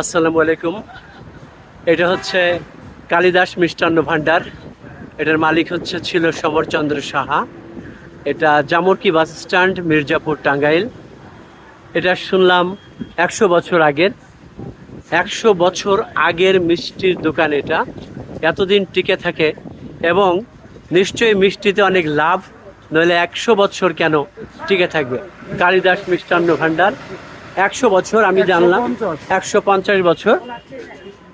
আসসালামু আলাইকুম। এটা হচ্ছে কালিদাস মিষ্টান্ন ভান্ডার। এটার মালিক ছিল সমরচন্দ্র সাহা। এটা জামরকি বাস স্ট্যান্ড, মির্জাপুর, টাঙ্গাইল। এটা শুনলাম 100 বছর আগের। 100 বছর আগের মিষ্টির দোকান এটা। এতদিন টিকে থাকে এবং নিশ্চয়ই মিষ্টিতে অনেক লাভ, নইলে 100 বছর কেন টিকে থাকবে। কালিদাস মিষ্টান্ন ভান্ডার 100 বছর, আমি জানলাম 150 বছর।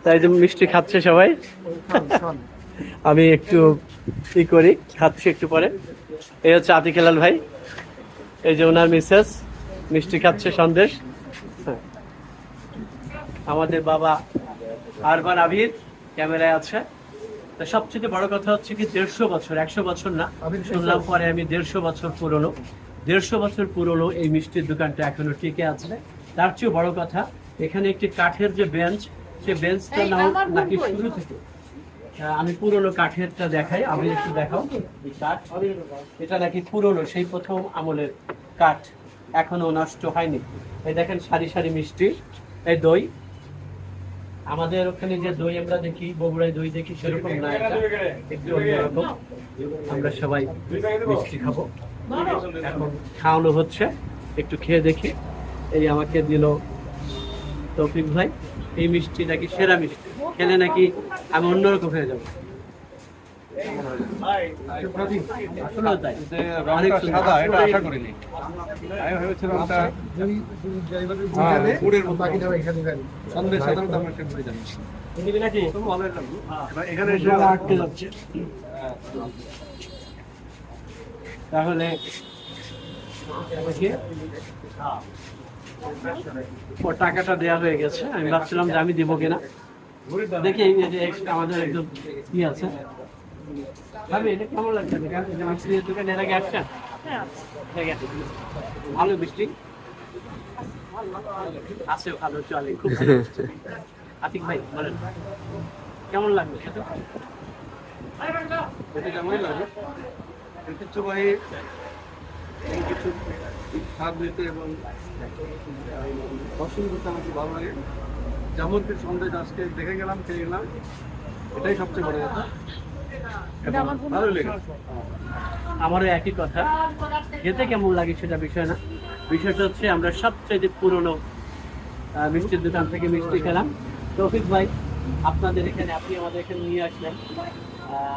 তাই যে মিষ্টি খাচ্ছে সবাই। আমি একটু করি, খাচ্ছি একটু পরে। এই হচ্ছে আতিক হেলাল ভাই, এই যে ওনার মিসেস মিষ্টি খাচ্ছে, সন্দেশ। আমাদের বাবা আরবান আবির ক্যামেরায় আছে। তো সবচেয়ে বড় কথা হচ্ছে কি 150 বছর, 100 বছর না, শুনলাম পরে আমি 150 বছর পুরনো। 150 বছর পুরনো এই মিষ্টির দোকানটা এখনো টিকে আছে। তার চেয়েও বড় কথা, এখানে একটি কাঠের যে বেঞ্চ, সে বেঞ্চটা নাকি শুরু থেকে, আমি পুরনো কাঠেরটা দেখাই, আমি একটু দেখাও। কাঠ এটা নাকি পুরনো, সেই প্রথম আমলের কাঠ, এখনো নষ্ট হয়নি। এই দেখেন সারি সারি মিষ্টি। এই দই, আমাদের ওখানে যে দই আমরা দেখি, বগুড়ায় দই দেখি, সেরকম না, এটা একটু অন্যরকম। আমরা সবাই মিষ্টি খাবো, এখন খাওয়ানো হচ্ছে, একটু খেয়ে দেখি। এই আমাকে দিল তৌফিক ভাই, এই মিষ্টি নাকি সেরা মিষ্টি, খেলে নাকি আমি অন্যরকম হয়ে যাবো। তাহলে ও টাকাটা দেওয়া হয়ে গেছে, আমি ভাবছিলাম যে আমি দিব কিনা, দেখি। আমাদের একদম কি আছে ভাবি, এটা কেমন লাগছে? মিষ্টির দোকানে এর আগে আসছেন? ভালো মিষ্টি আছে, ভালো চলে, খুব ভালো। আতিক ভাই বলেন কেমন লাগবে? এটা কেমনই লাগে, ঐতিহ্যবাহী কিছু স্বাদ নিতে এবং দর্শন করতে আমাকে ভালো লাগে। জামরকির সন্দেশ আজকে দেখে গেলাম, খেয়ে গেলাম, এটাই সবচেয়ে বড় কথা। ভালো লেগেছে। আমারও একই কথা, খেতে কেমন লাগে সেটা বিষয় না, বিষয়টা হচ্ছে আমরা সবচেয়ে পুরনো মিষ্টির দোকান থেকে মিষ্টি খেলাম। তৌফিক ভাই, আপনাদের এখানে, আপনি আমাদের এখানে নিয়ে আসলেন,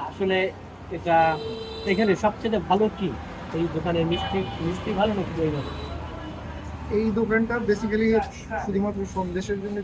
আসলে এটা এখানে সবচেয়ে ভালো কি এই দোকানের মিষ্টি? মিষ্টি ভালো নাকি দই ভালো? এই দোকানটা বেসিক্যালি শুধুমাত্র সন্দেশের জন্য